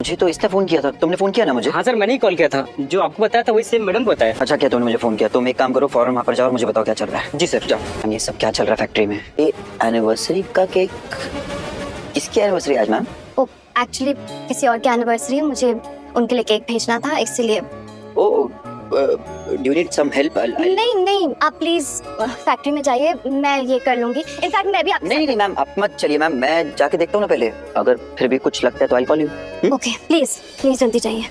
मुझे तो इसने फोन किया था, तुमने फोन किया ना मुझे? हाँ सर, मैंने ही कॉल किया था। जो आपको बताया था वही सेम मैडम को बताया। अच्छा, क्या तुमने मुझे फोन किया? तुम एक काम करो, फौरन वहाँ पर जाओ और मुझे बताओ क्या चल रहा है। जी सर, जाओ। ये सब क्या चल रहा है फैक्ट्री में? ये एनिवर्सरी का केक, किसकी एनिवर्सरी आज मैम? ओ एक्चुअली किसी और की एनिवर्सरी है, मुझे उनके लिए केक भेजना था इसलिए। Oh do you need some help? नहीं आप प्लीज फैक्ट्री में जाइए, मैं ये कर लूंगी। इनफैक्ट मैं भी नहीं मैम, आप मत चलिए मैम, मैं जाके देखता हूँ ना पहले, अगर फिर भी कुछ लगता है तो I call you. Okay please जल्दी जाइए।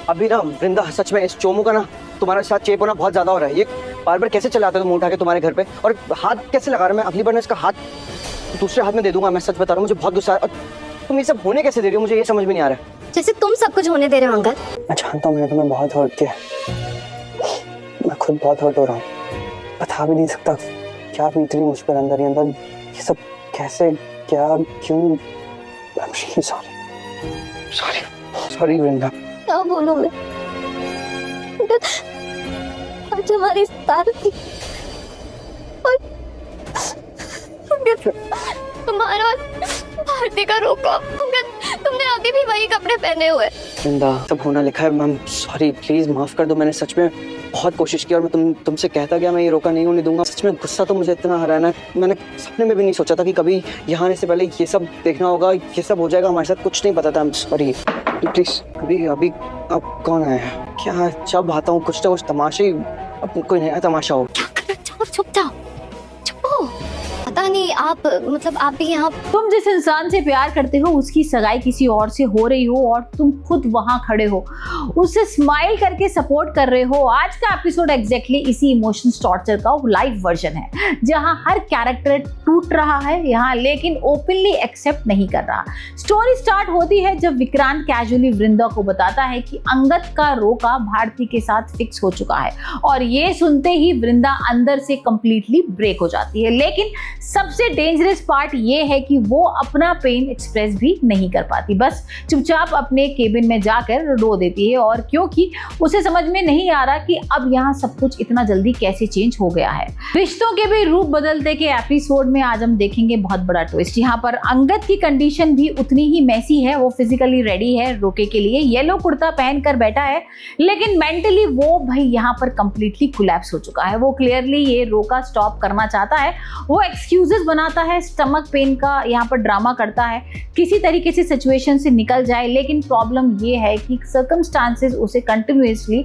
अभी ना वृंदा, सच में इस चोमू का ना तुम्हारे साथ चेप होना बहुत ज्यादा हो रहा है। ये बार बार कैसे चलाता है तुम उठा के तुम्हारे घर पे, और हाथ कैसे लगा रहा है? मैं अगली बार ना इसका हाथ दूसरे हाथ में दे दूंगा। मैं सच बता रहा हूँ, मुझे बहुत गुस्सा है। और तुम ये सब होने कैसे दे रही हो, मुझे ये समझ में नहीं आ रहा है। जैसे तुम सब कुछ होने दे रहे हो अंकल। मैं जानता हूँ मैंने तुम्हें बहुत हर्ट किया, मैं खुद बहुत हर्ट हो रहा हूँ। बता भी नहीं सकता क्या बीत रही मुझ पर अंदर ही अंदर। ये सब कैसे, क्या, क्यों? I'm really sorry वृंदा। क्या बोलूं मैं? आज हमारी स्टार थी और तुम्हारा और भारती का रोका। तुमने अभी भी वही कपड़े पहने हुए। वृंदा, सब होना लिखा है। मैम सॉरी, प्लीज माफ कर दो। मैंने सच में बहुत कोशिश की और मैं तुमसे कहता गया मैं ये रोका नहीं होने दूंगा। सच में गुस्सा तो मुझे इतना आ रहा है, मैंने सपने में भी नहीं सोचा था कि कभी यहाँ आने से पहले ये सब देखना होगा, ये सब हो जाएगा हमारे साथ। कुछ नहीं पता था। I'm sorry। प्लीज अभी अब कौन आया है? क्या जब आता हूँ कुछ ना कुछ तमाशे, अब कोई नया तमाशा हो। चुप जाओ, चुप हो। पता नहीं आप मतलब आप भी यहाँ। तुम जिस इंसान से प्यार करते हो उसकी सगाई किसी और से हो रही हो और तुम खुद वहां खड़े हो, उसे स्माइल करके सपोर्ट कर रहे हो। आज का एपिसोड एग्जैक्टली इसी इमोशंस टॉर्चर का लाइव वर्जन है, जहां हर कैरेक्टर टूट रहा है यहाँ, लेकिन ओपनली एक्सेप्ट नहीं कर रहा। स्टोरी स्टार्ट होती है जब विक्रांत कैजुअली वृंदा को बताता है कि अंगद का रोका भारती के साथ फिक्स हो चुका है, और ये सुनते ही वृंदा अंदर से कंप्लीटली ब्रेक हो जाती है। लेकिन सबसे डेंजरस पार्ट ये है कि वो अपना पेन एक्सप्रेस भी नहीं कर पाती, बस चुपचाप अपने केबिन में जाकर रो देती है। और क्योंकि उसे समझ में नहीं आ रहा कि अब यहाँ सब कुछ इतना जल्दी कैसे चेंज हो गया है। रिश्तों के भी रूप बदलते के एपिसोड में आज हम देखेंगे बहुत बड़ा ट्विस्ट। यहाँ पर अंगद की कंडीशन भी उतनी ही मैसी है। वो फिजिकली रेडी है रोके के लिए, येलो कुर्ता पहनकर बैठा है, लेकिन मेंटली वो भाई यहाँ पर कंप्लीटली कोलैप्स हो चुका है। वो क्लियरली ये रोका स्टॉप करना चाहता है। वो एक्सक्यूजेस बनाता है, स्टमक पेन का यहाँ पर ड्रामा करता है, किसी तरीके से सिचुएशन से निकल जाए। लेकिन प्रॉब्लम ये है कि सर्कमस्टांसेस उसे कंटिन्यूअसली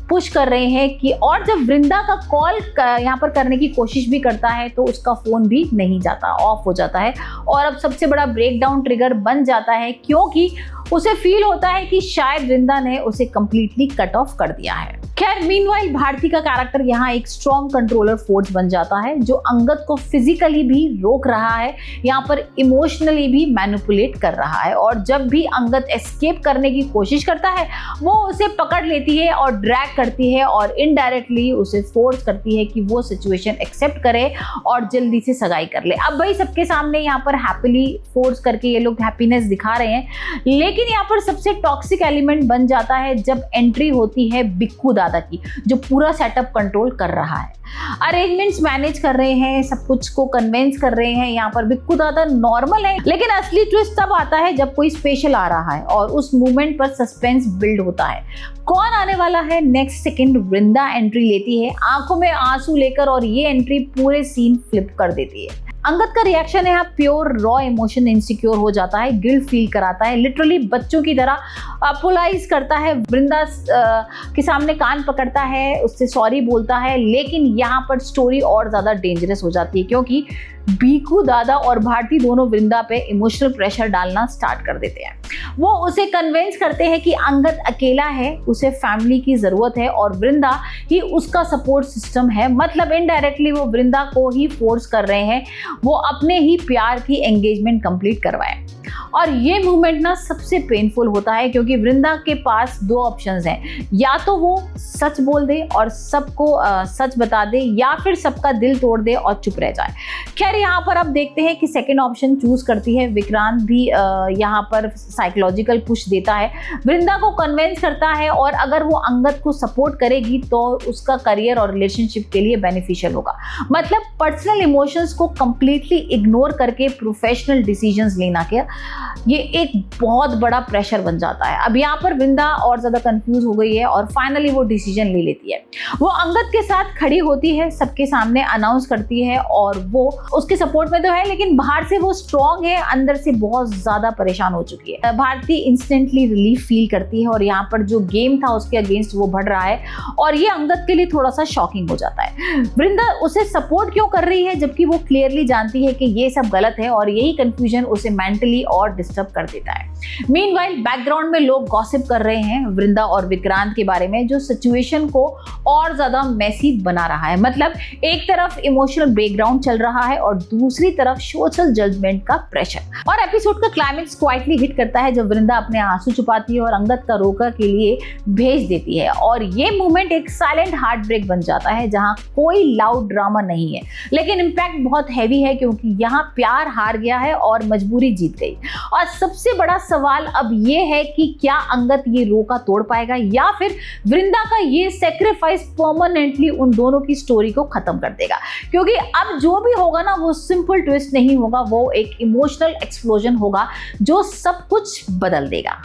पुश कर रहे हैं कि, और जब वृंदा का कॉल यहाँ पर करने की कोशिश भी करता है तो उसका फोन भी नहीं जाता, ऑफ हो जाता है। और अब सबसे बड़ा ब्रेकडाउन ट्रिगर बन जाता है क्योंकि उसे फील होता है कि शायद वृंदा ने उसे कंप्लीटली कट ऑफ कर दिया है। खैर मीनवाइल भारती का कैरेक्टर यहाँ एक स्ट्रॉन्ग कंट्रोलर फोर्स बन जाता है, जो अंगद को फिजिकली भी रोक रहा है, यहाँ पर इमोशनली भी मैनिपुलेट कर रहा है। और जब भी अंगद एस्केप करने की कोशिश करता है वो उसे पकड़ लेती है और ड्रैग करती है, और इनडायरेक्टली उसे फोर्स करती है कि वो सिचुएशन एक्सेप्ट करे और जल्दी से सगाई कर ले। अब भाई सबके सामने यहाँ पर हैप्पीली फोर्स करके ये लोग हैप्पीनेस दिखा रहे हैं, लेकिन यहाँ पर सबसे टॉक्सिक एलिमेंट बन जाता है जब एंट्री होती है बिक्कू दादा की, जो पूरा सेटअप कंट्रोल कर रहा है, अरेंजमेंट्स मैनेज कर रहे हैं, सब कुछ को कन्विंस कर रहे हैं। यहाँ पर बिक्कू दादा नॉर्मल है, लेकिन असली ट्विस्ट तब आता है जब कोई स्पेशल आ रहा है और उस मूवमेंट पर सस्पेंस बिल्ड होता है। कौन आने वाला है नेक्स्ट सेकंड? वृंदा एंट्री लेती है आंखों में आंसू लेकर, और ये एंट्री पूरे सीन फ्लिप कर देती है। अंगद का रिएक्शन है यहाँ प्योर रॉ इमोशन, इनसिक्योर हो जाता है, गिल्ट फील कराता है, लिटरली बच्चों की तरह अपोलाइज करता है, वृंदा के सामने कान पकड़ता है, उससे सॉरी बोलता है। लेकिन यहाँ पर स्टोरी और ज्यादा डेंजरस हो जाती है क्योंकि बीकू दादा और भारती दोनों वृंदा पे इमोशनल प्रेशर डालना स्टार्ट कर देते हैं। वो उसे कन्विंस करते हैं कि अंगद अकेला है, उसे फैमिली की जरूरत है और वृंदा ही उसका सपोर्ट सिस्टम है। मतलब इनडायरेक्टली वो वृंदा को ही फोर्स कर रहे हैं वो अपने ही प्यार की एंगेजमेंट कंप्लीट करवाए। और ये मूवमेंट ना सबसे पेनफुल होता है क्योंकि वृंदा के पास दो ऑप्शंस हैं, या तो वो सच बोल दे और सबको सच बता दे, या फिर सबका दिल तोड़ दे और चुप रह जाए। खैर यहाँ पर अब देखते हैं कि सेकंड ऑप्शन चूज करती है। विक्रांत भी यहाँ पर साइकोलॉजिकल पुश देता है, वृंदा को कन्विंस करता है, और अगर वो अंगद को सपोर्ट करेगी तो उसका करियर और रिलेशनशिप के लिए बेनिफिशियल होगा। मतलब पर्सनल इमोशंस को कंप्लीटली इग्नोर करके प्रोफेशनल डिसीजंस लेना ये एक बहुत बड़ा प्रेशर बन जाता है। अब यहाँ पर वृंदा और ज्यादा कंफ्यूज हो गई है और फाइनली वो डिसीजन ले लेती है। वो अंगद के साथ खड़ी होती है, सबके सामने अनाउंस करती है और वो उसके सपोर्ट में तो है लेकिन बाहर से वो स्ट्रॉन्ग है, अंदर से बहुत ज्यादा परेशान हो चुकी है। भारती इंस्टेंटली रिलीफ फील करती है और यहाँ पर जो गेम था उसके अगेंस्ट वो बढ़ रहा है और ये अंगद के लिए थोड़ा सा शॉकिंग हो जाता है। वृंदा उसे सपोर्ट क्यों कर रही है जबकि वो क्लियरली जानती है कि ये सब गलत है और यही कंफ्यूजन उसे मेंटली और डिस्टर्ब कर देता है। मीनवाइल बैकग्राउंड में लोग गॉसिप कर रहे हैं वृंदा और विक्रांत के बारे में, जो सिचुएशन को और ज्यादा मैसी बना रहा है। मतलब एक तरफ इमोशनल ब्रेकडाउन चल रहा है और दूसरी तरफ सोशल जजमेंट का प्रेशर। और एपिसोड का क्लाइमेक्स क्वाइटली हिट करता है जब वृंदा अपने आंसू छुपाती है और अंगद का रोका के लिए भेज देती है और ये मोमेंट एक साइलेंट हार्ट ब्रेक बन जाता है जहां कोई लाउड ड्रामा नहीं है लेकिन इम्पैक्ट बहुत हैवी है क्योंकि यहाँ प्यार हार गया है और मजबूरी जीत गई। और सबसे बड़ा सवाल अब ये है कि क्या अंगद ये रोका तोड़ पाएगा या फिर वृंदा का ये सेक्रीफाइस परमानेंटली उन दोनों की स्टोरी को खत्म कर देगा। क्योंकि अब जो भी होगा ना वो सिंपल ट्विस्ट नहीं होगा, वो एक इमोशनल एक्सप्लोजन होगा जो सब कुछ बदल देगा।